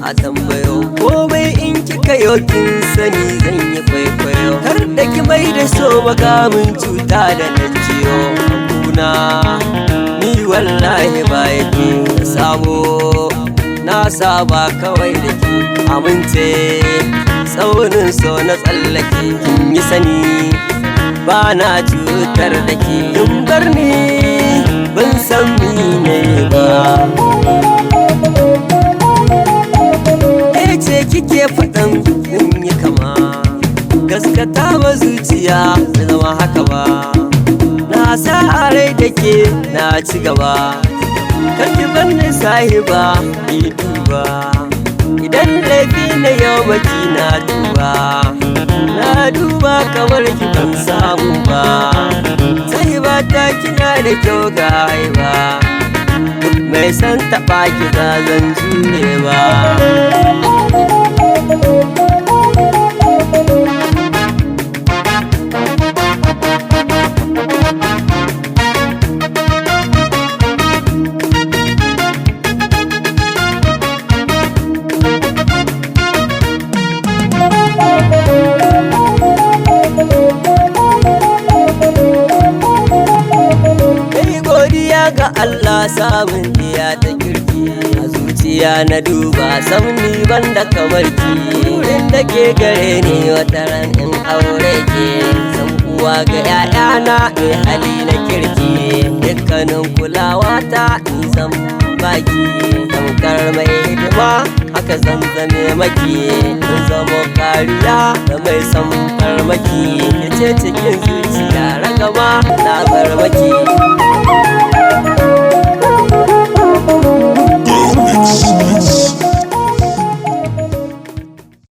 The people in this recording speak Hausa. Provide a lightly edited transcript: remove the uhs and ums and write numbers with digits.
a tambayo komai in kika yau kin sani zan yi kwaikwayo kar da ki mai da so makamin cuta da na ciyo kuna ni wallahi ba yake sabo na saba kawai da ki amince tsaunin so na tsallake kin yi sani ba na cutar da ki kin bar ni ban san mene ba ce kike faɗan in yi kama gaskata ba zuciya da zama haka ba na sa a rai da ke na ci gaba karki banni sahiba ni duba idan laifi na yau baki na duba kamar ki ban samu ba sahiba ta kina da kyau ga haiba mai san taɓa ki zan jure ba ga Allah samun diya ta kirki a zuciya na duba samni banda kamar ki wurin da ke gare ni wata ran in aure ke san uwa ga 'ya'yana mai hali na kirki dukkanin kulawa ta in zan baki tamkar mai hidima haka zan zame maki in zama kariya da mai san farmaki ya ce cikin zuciya ragama na bar maki Mix.